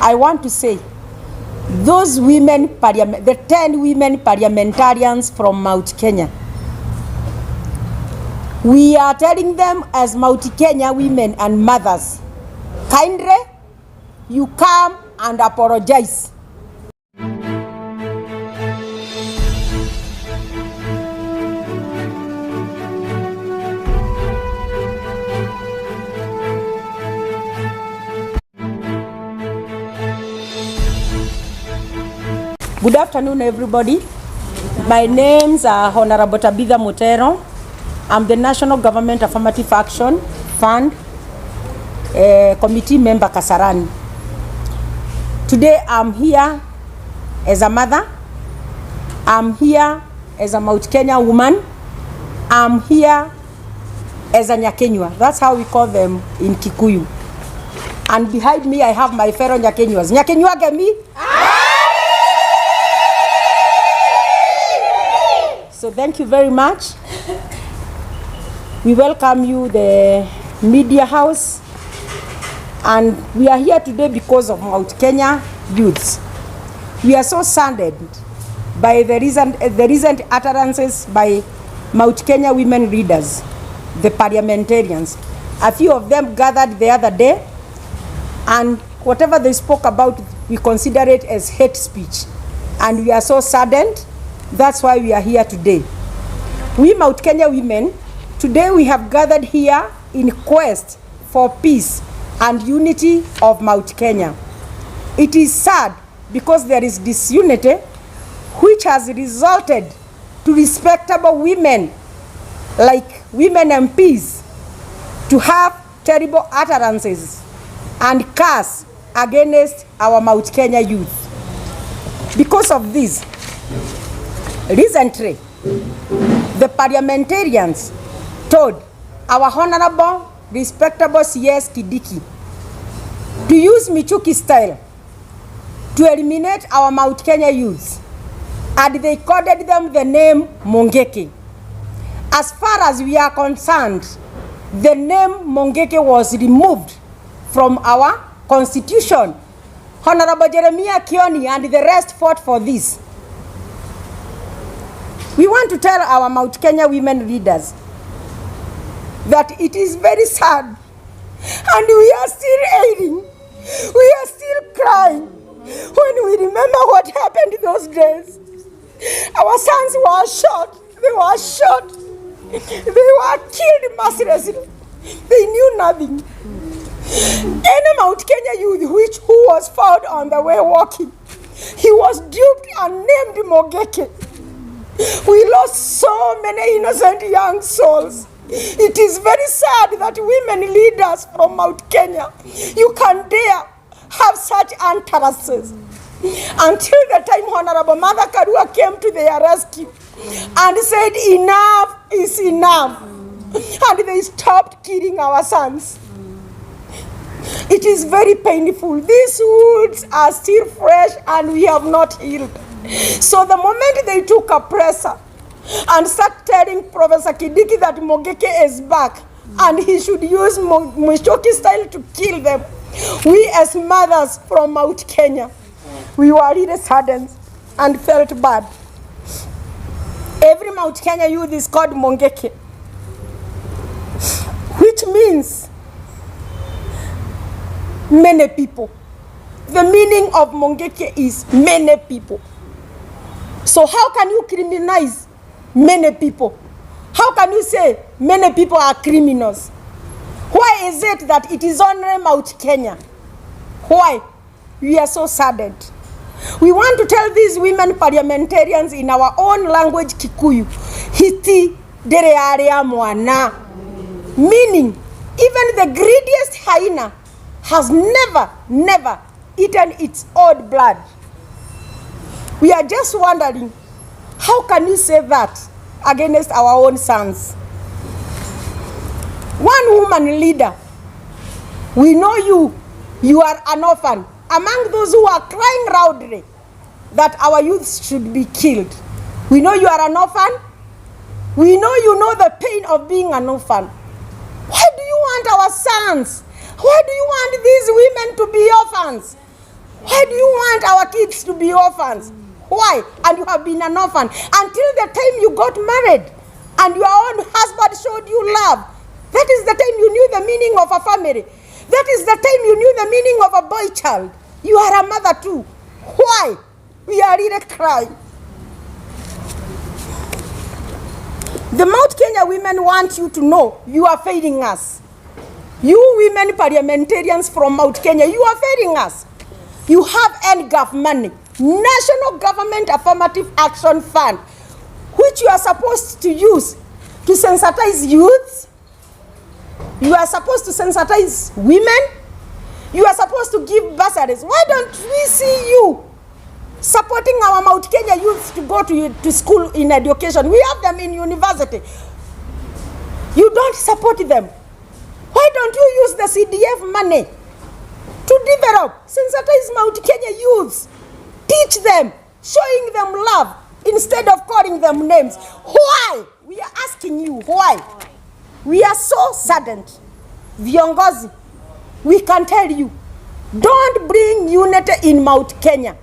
I want to say, those women, the 10 women parliamentarians from Mount Kenya, we are telling them as Mount Kenya women and mothers, kindly, you come and apologize. Good afternoon, everybody. My name's Honorable Tabitha Mutero. I'm the National Government Affirmative Action Fund Committee member Kasarani. Today I'm here as a mother. I'm here as a Mount Kenya woman. I'm here as a nyakinyua. That's how we call them in Kikuyu. And behind me I have my fellow nyakinyuas. Nyakinyua get me? So thank you very much. We welcome you, the media house, and we are here today because of Mount Kenya youths. We are so saddened by the recent utterances by Mount Kenya women leaders, the parliamentarians. A few of them gathered the other day, and whatever they spoke about, we consider it as hate speech, and we are so saddened. That's why we are here today. We Mount Kenya women, today we have gathered here in quest for peace and unity of Mount Kenya. It is sad because there is disunity which has resulted to respectable women like women MPs to have terrible utterances and curse against our Mount Kenya youth. Because of this, recently, the parliamentarians told our honorable, respectable CS Kidiki to use Michuki style to eliminate our Mount Kenya youths, and they coded them the name Mungiki. As far as we are concerned, the name Mungiki was removed from our constitution. Honorable Jeremiah Kioni and the rest fought for this. We want to tell our Mount Kenya women leaders that it is very sad, and we are still ailing, we are still crying when we remember what happened those days. Our sons were shot, they were killed mercilessly, they knew nothing. Any Mount Kenya youth who was found on the way walking, he was duped and named Mungiki. We lost so many innocent young souls. It is very sad that women leaders from Mount Kenya, you can dare have such utterances. Until the time Honorable Mother Karua came to their rescue and said enough is enough, and they stopped killing our sons. It is very painful. These wounds are still fresh and we have not healed. So the moment they took a presser and started telling Professor Kidiki that Mungiki is back and he should use Michuki style to kill them, we as mothers from Mount Kenya, we were really saddened and felt bad. Every Mount Kenya youth is called Mungiki, which means many people. The meaning of Mungiki is many people. So how can you criminalize many people? How can you say many people are criminals? Why is it that it is only Mount Kenya? Why? We are so saddened. We want to tell these women parliamentarians in our own language, Kikuyu, hiti dere area mwana. Meaning, even the greediest hyena has never eaten its own blood. We are just wondering, how can you say that against our own sons? One woman leader, we know you are an orphan. Among those who are crying loudly that our youth should be killed, we know you are an orphan. We know you know the pain of being an orphan. Why do you want our sons? Why do you want these women to be orphans? Why do you want our kids to be orphans? Why? And you have been an orphan until the time you got married and your own husband showed you love. That is the time you knew the meaning of a family. That is the time you knew the meaning of a boy child. You are a mother too. Why? We are really crying. The Mount Kenya women want you to know you are failing us. You women parliamentarians from Mount Kenya, you are failing us. You have NGAF money, National Government Affirmative Action Fund, which you are supposed to use to sensitize youths. You are supposed to sensitize women. You are supposed to give bursaries. Why don't we see you supporting our Mount Kenya youths to go to school in education? We have them in university. You don't support them. Why don't you use the CDF money to develop, sensitize Mount Kenya youths? Teach them, showing them love instead of calling them names. Why? We are asking you, why? We are so saddened. Viongozi, we can tell you, don't bring unity in Mount Kenya.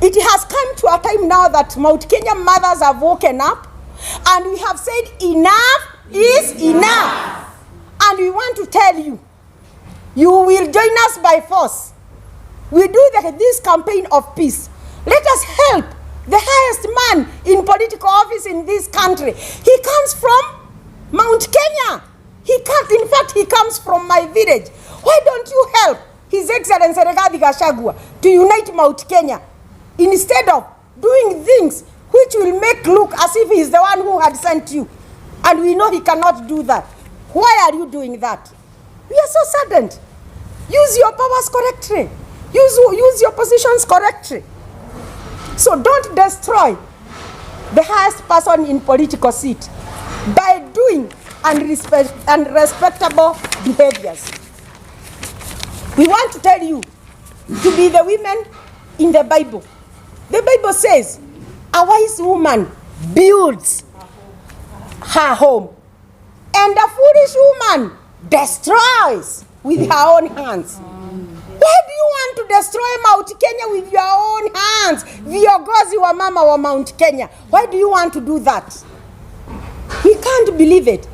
It has come to a time now that Mount Kenya mothers have woken up and we have said enough is enough. And we want to tell you, you will join us by force. We do this campaign of peace. Let us help the highest man in political office in this country. He comes from Mount Kenya. In fact, he comes from my village. Why don't you help His Excellency Rigathi Gachagua to unite Mount Kenya instead of doing things which will make look as if he is the one who had sent you? And we know he cannot do that. Why are you doing that? We are so saddened. Use your powers correctly. Use your positions correctly. So don't destroy the highest person in political seat by doing unrespectable behaviors. We want to tell you to be the women in the Bible. The Bible says a wise woman builds her home, and a foolish woman destroys with her own hands. Why do you want to destroy Mount Kenya with your own hands? Viongozi wa mama wa Mount Kenya. Why do you want to do that? We can't believe it.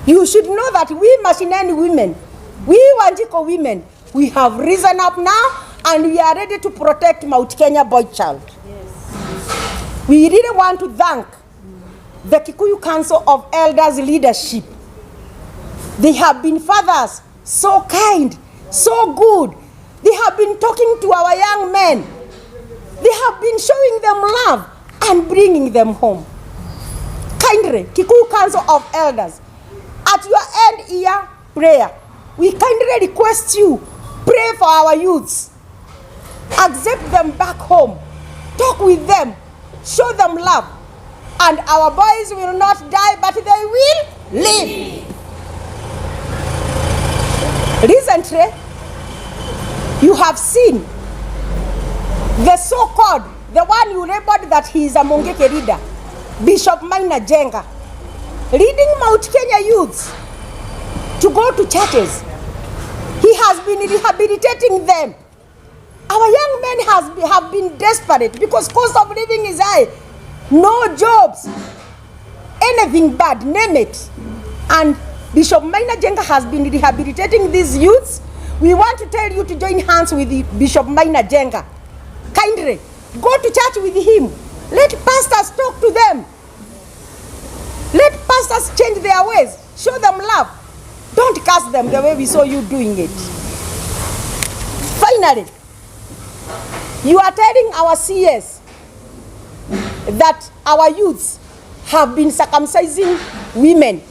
You should know that we Mashinani women, we Wanjiko women, we have risen up now and we are ready to protect Mount Kenya boy child. Yes. We really want to thank the Kikuyu Council of Elders leadership. They have been fathers, so kind, so good. They have been talking to our young men. They have been showing them love and bringing them home. Kindly, Kikuyu Council of Elders, at your end year prayer, we kindly request you, pray for our youths. Accept them back home. Talk with them. Show them love. And our boys will not die, but they will live. Recently, you have seen the so-called, the one you labeled that he is a Mungiki leader, Bishop Maina Jenga, leading Mount Kenya youths to go to churches. He has been rehabilitating them. Our young men have been desperate because cost of living is high. No jobs, anything bad, name it. And Bishop Maina Jenga has been rehabilitating these youths. We want to tell you to join hands with Bishop Maina Jenga. Kindly, go to church with him. Let pastors talk to them. Let pastors change their ways. Show them love. Don't curse them the way we saw you doing it. Finally, you are telling our CS that our youths have been circumcising women.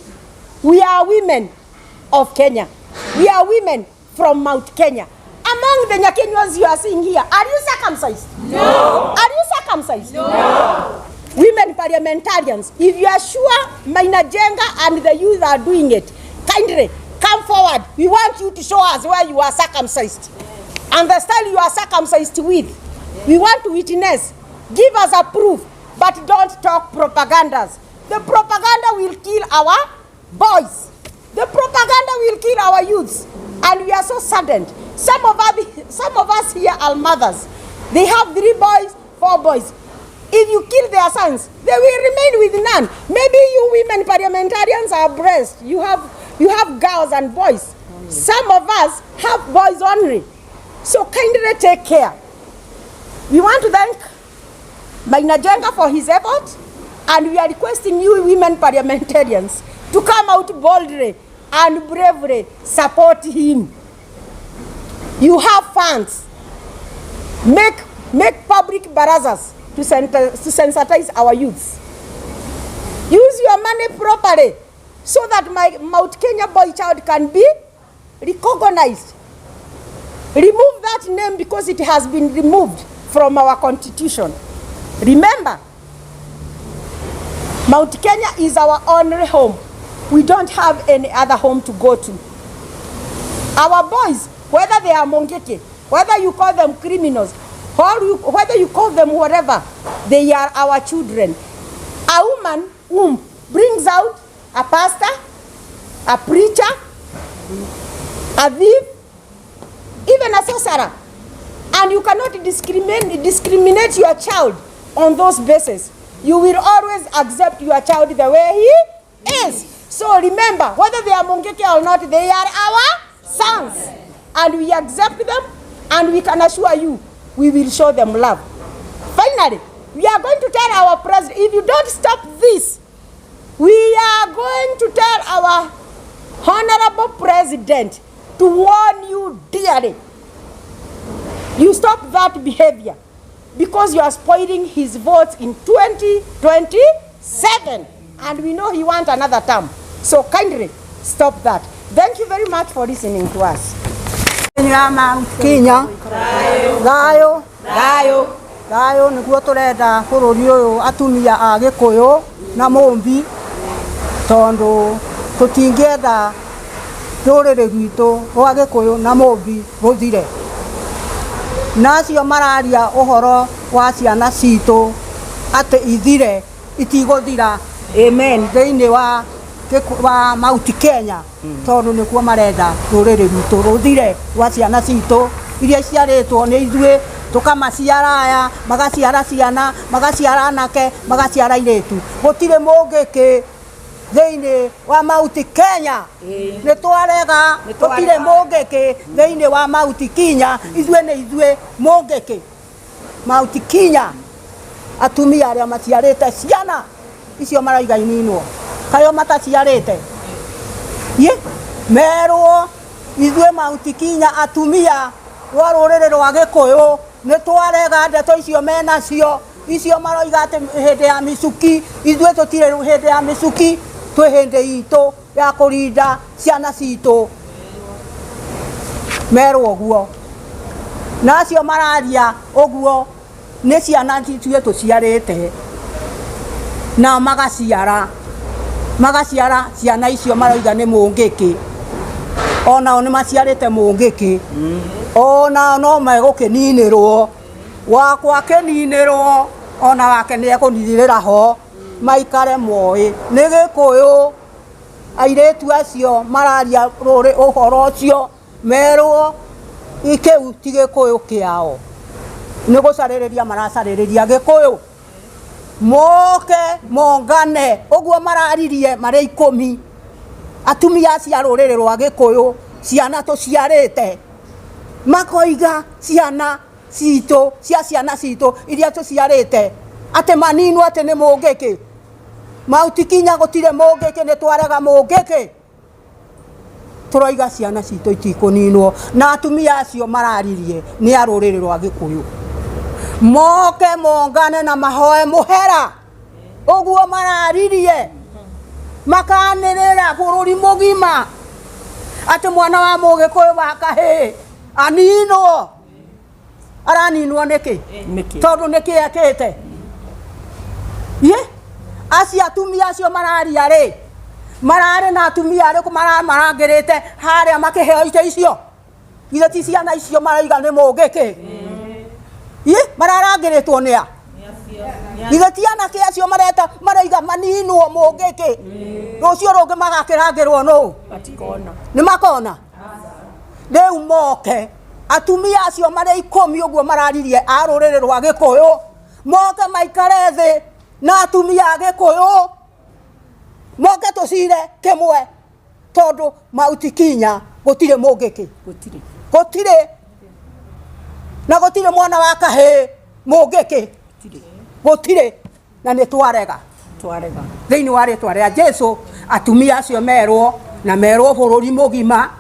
We are women of Kenya. We are women from Mount Kenya. Among the nyakinyuas you are seeing here, are you circumcised? No. Are you circumcised? No. Women parliamentarians, if you are sure Maina Jenga and the youth are doing it, kindly come forward. We want you to show us where you are circumcised. And the style you are circumcised with. We want to witness. Give us a proof, but don't talk propagandas. The propaganda will kill our boys. The propaganda will kill our youths. And we are so saddened. Some some of us here are mothers. They have 3 boys, 4 boys. If you kill their sons, they will remain with none. Maybe you women parliamentarians are blessed. You have girls and boys. Some of us have boys only. So kindly take care. We want to thank Maina Jenga for his effort, and we are requesting you women parliamentarians to come out boldly and bravely support him. You have funds. Make public barazas to sensitize our youths. Use your money properly so that my Mount Kenya boy child can be recognized. Remove that name because it has been removed from our constitution. Remember, Mount Kenya is our only home. We don't have any other home to go to. Our boys, whether they are Mungiki, whether you call them criminals, or whether you call them whatever, they are our children. A woman who brings out a pastor, a preacher, a thief, even a sorcerer, and you cannot discriminate your child on those bases. You will always accept your child the way he is. So remember, whether they are Mungiki or not, they are our sons, and we accept them, and we can assure you we will show them love. Finally, we are going to tell our president, if you don't stop this, we are going to tell our honorable president to warn you dearly. You stop that behavior because you are spoiling his votes in 2027, and we know he wants another term. So kindly stop that. Thank you very much for listening to us. Kenya Gayo niguo turenda bururi uyu atumia a Gikuyu na Mumbi tondu tutingienda ruriri rwitu rwa Gikuyu na Mumbi ruthire. Nacio mararia uhoro wa ciana citu ati ithire itiguthira. Amen. Thiini wa Mount Kenya tondu nikuo marenda ruriri rwitu ruthire rwa ciana citu iria ciaritwo ni ithuĩ tukamaciara aya magaciara ciana magaciara anake magaciara iretu. Gutire Mungiki thiini wa Mount Kenya ni twarega. Gutire Mungiki thiini wa Mount Kenya. Ithuĩ ni ithuĩ Mungiki. Mount Kenya atumia aria maciarite ciana icio maraiga ininwo kayo mataciarite merwo ithuĩ Mount Kenya atumia rwa ruriri rwa Gikuyu ni twarega ndeto icio menacio icio maroiga ati hindi ya micuki. Ithuĩ tutire hindi ya micuki, twi hindi itu ya kurinda ciana citu. Merwo guo nacio mararia uguo ni ciana ithuĩ tuciarite na magaciara ciana icio maroiga ni Mungiki. Onao ni maciarite Mungiki. Onao no megukininirwo wakwa kininirwo ona wake ni ekunithirira ho maikare moi ni Gikuyu. Airetu acio mararia ruri uhoro ucio merwo ikeu ti Gikuyu kiao ni gucaririria maracariria Gikuyu. Moke mongane uguo mararirie mari 10 atumia cia ruriri rwa Gikuyu ciana tuciarite makoiga ciana citu cia ciana citu iria tuciarite ate maninu ate ni Mungiki. Mount Kenya gutire Mungiki ni twarega Mungiki. Turoiga ciana citu itikuninwo na atumia acio mararirie ni a ruriri rwa Gikuyu. Moke mongane na mahoe muhera uguo mararirie makanirira bururi mugima ati mwana wa Mugikuyu wa kahi aninwo. Araninwo niki tondu niki ekite acio atumia acio mararia ri marare na atumia ri marangirite haria makiheo ite icio ithe ti ciana icio maraiga ni Mungiki. Mararangiritwo nia ithe ti anake acio mareta maraiga maninwo Mungiki. Rucio rungi magakirangirwo no matikona ni makona. Riu moke atumia acio mari 10 uguo mararirie a ruriri rwa Gikuyu moke maikare thi na atumia a Gikuyu moke tucire kimwe tondu Mount Kenya gutire Mungiki gutire na gutire mwana wa kahi Mungiki gutire na ni twarega thiini wa ritwa ria Jesu atumia acio merwo na merwo bururi mugima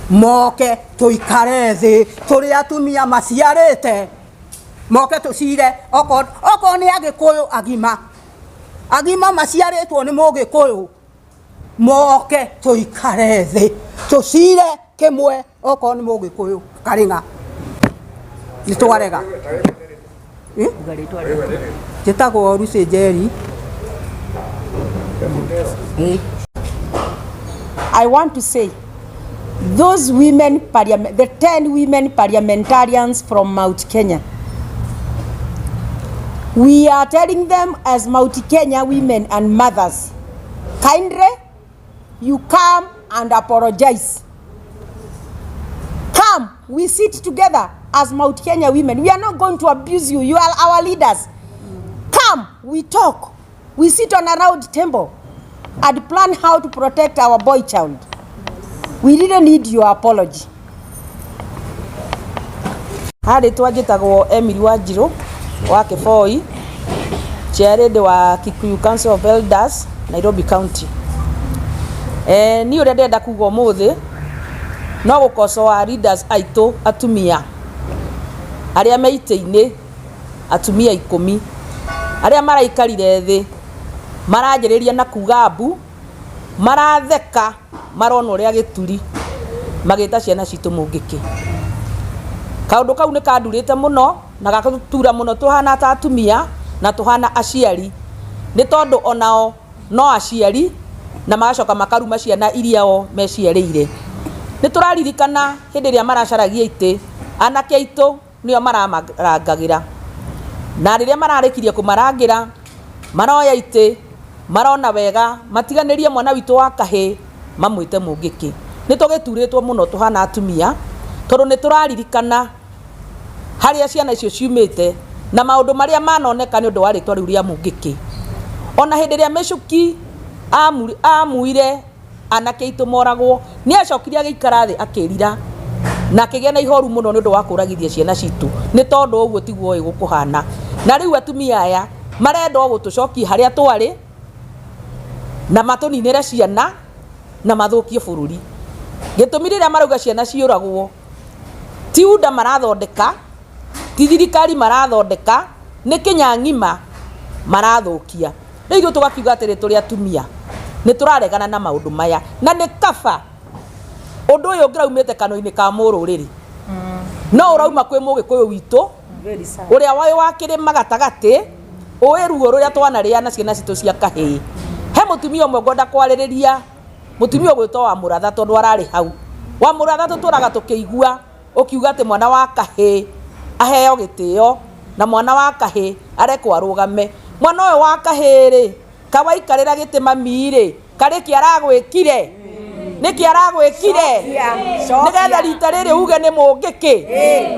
moke tuikare thi turi atumia maciarite moke tucire oko ni Agikuyu agima maciaritwo ni Mungikuyu moke tuikare thi tucire kimwe oko ni Mungikuyu karinga ni twarega jitagwo Rusi Njeri. I want to say, those women, the 10 women parliamentarians from Mount Kenya, we are telling them as Mount Kenya women and mothers, kindly, you come and apologize. Come, we sit together as Mount Kenya women. We are not going to abuse you. You are our leaders. Come, we talk. We sit on a round table and plan how to protect our boy child. We didn't need your apology. Hari twajitagwo Emily Wanjiru wa Kiboi, chairhead wa Kikuyu Council of Elders, Nairobi County. Ni ure ndenda kuga umuthi no gukocoa leaders aitu atumia aria meite-ini atumia 10 aria maraikarire thi maranjiriria na kuga mbu maratheka marona uria gituri magita ciana citu Mungiki. Kaundu kau ni kandurite muno na gakatura muno tuhana ta atumia na tuhana aciari ni tondu onao no aciari na magacoka makaruma ciana iria o meciarĩire. Ni turaririkana hindi ria maracaragia ite anake aitu nio maramarangagĩra na riria mararikirie kumarangira maroya ite marona wega matiganirie mwana witu wa kahi mamwite Mungiki. Ni tugituritwo muno tuhana atumia tondu ni turaririkana haria ciana icio ciumite na maundu maria manoneka ni undu wa ritwa riu ria Mungiki. Ona hindi ria Micuki amuire anake itu moragwo ni acokirie agikara thi akirira na akigia na ihoru muno ni undu wa kuragithia ciana citu ni tondu uguo tiguo igukuhana na riu atumia aya marenda gutucokia haria twari na matuninire ciana na mathukie bururi. Gitumi riria marauga ciana ciuragwo ti unda marathondeka ti thirikari marathondeka ni kinyang'ima marathukia. Riu tugakiuga atiri turi atumia ni turaregana na maundu maya na ni kaba undu uyu ngiraumite kanoi-ini ka mururiri no urauma kwi Mugikuyu witu uria wakiri magatagati uwi ruo ruria twanaria na ciana citu cia kahii. He mutumia umwe ngwenda kwaririria mutumia gwitwo wamuratha tondu arari hau. Wamuratha tuturaga tukiigua ukiuga ati mwana wa kahii aheo gitio na mwana wa kahii arekwo arugame. Mwana uyu wa kahii ri kawaikarira giti mami ri kari kiaragwikire niki aragwikire nigetha rita riri uge ni Mungiki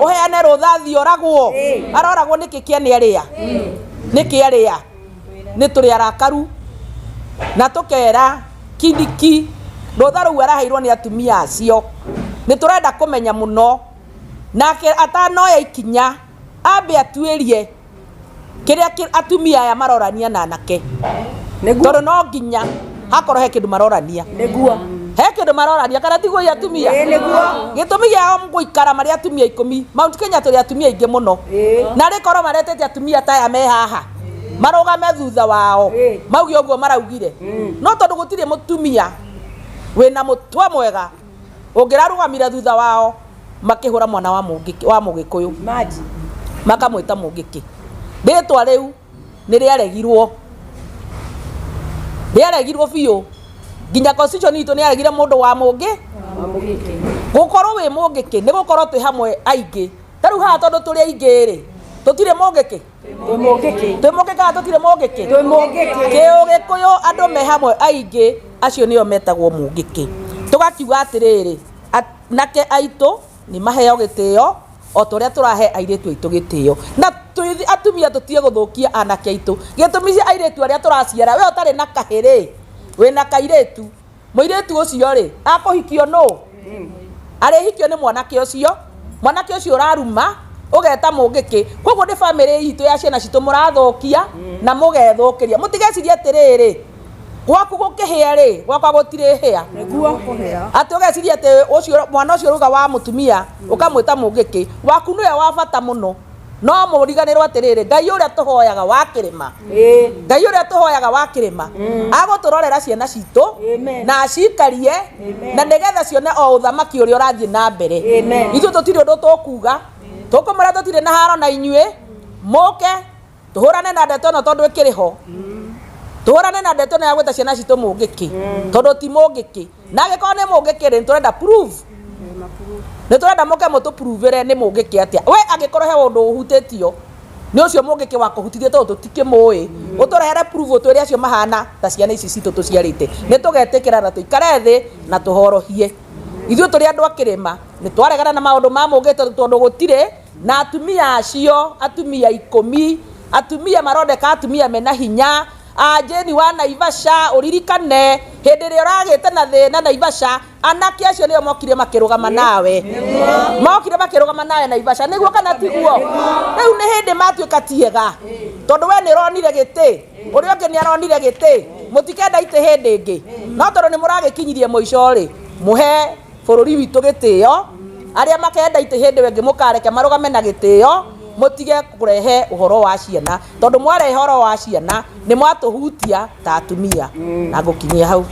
uheane ruthathi oragwo aroragwo niki kiani aria niki aria ni turi arakaru na tukera kidiki rutha ruu araheirwo ni atumia acio ni turenda kumenya muno nake atanoya ikinya ambe atuirie kiria atumia aya marorania na anake tondu no nginya hakorwo he kindu marorania niguo he kindu marorania kana tiguo ya atumia niguo gitumi giao guikara mari atumia 10 Mount Kenya turi atumia ingi muno na rikorwo maretete atumia taya me haha marugame thutha wao maugi uguo maraugire no tondu gutire mutumia wina mutwe mwega ungirarugamira thutha wao makihura mwana wa Mungiki wa Mugikuyu maji makamwita Mungiki. Ritwa riu ni riaregirwo biu nginya constitution itu ni aregire mundu wa Mungiki gukorwo wi Mungiki ni gukorwo twi hamwe aingi tariu ha tondu turi aingi ri tutire Mungiki twi Mungiki ka tutire Mungiki Gikuyu andu me hamwe aingi acio nio metagwo Mungiki. Tugakiuga atiriri nake aitu ni maheo gitio o toria turahe airetu aitu gitio na atumia tutie guthukia anake aitu gitumi airetu aria turaciara we utari na kahiri we na kairetu muiretu ucio ri akuhikio no ari hikio ni mwanake ucio uraruma ugeta Mungiki koguo ni family itu ya ciana citu murathukia na mugethukiria mutigecirie atiriri gwaku gukihia ri gwakwa gutire hia Niguo kuhea. ati ugecirie ati ucio mwana ucio ruga wa mutumia ukamwita Mungiki waku niwe wa bata muno no muriganirwo atiriri Ngai uria tuhoyaga wa kirima Ngai uria tuhoyaga wa kirima aguturorera ciana citu na acikarie na nigetha cione o uthamaki uria urathie na mbere ithu tutiri undu tukuga tukumura tutire na haro na inyue muke tuhurane na ndeto no tondu ikiriho tuhurane na ndeto ya gwita ciana citu Mungiki tondu ti Mungiki na agikoo ni Mungiki ri turenda prove ni turenda muke mutu prove ni Mungiki atia we agikorwo he undu uhutitio ni ucio Mungiki wakuhutirie tondu tutikimui uturehere prove utwire acio mahana ta ciana ici citu tuciarite ni tugetikira na tuikare thi na tuhorohie ithuĩ tũrĩ andũ akĩrĩma nĩ twaregana na maũndũ ma Mungiki tondũ gũtirĩ na atumia acio atumia 10 atumia marondeka atumia mena hinya Jeni wa Naivasha uririkane hindi ĩrĩa ũragĩte na thĩna Naivasha anake acio nĩo mokire makĩrũgama nawe Naivasha nĩguo kana tiguo rĩu nĩ hĩndĩ matuĩka tiega tondũ we nĩ ũronire gĩtĩ ũrĩa ũngĩ nĩ aronire gĩtĩ mũtikenda itĩ hĩndĩ ĩngĩ no tondũ nĩ mũragĩkinyirie mũico rĩ mũhe bũrũri witũ gĩtĩo aria makenda itĩ hĩndĩ wengĩ mũkareke marũgame na gĩtĩo mutige kurehe uhoro wa ciana tondu mwarehe uhoro wa ciana ni mwatuhutia ta atumia na gukinyia hau.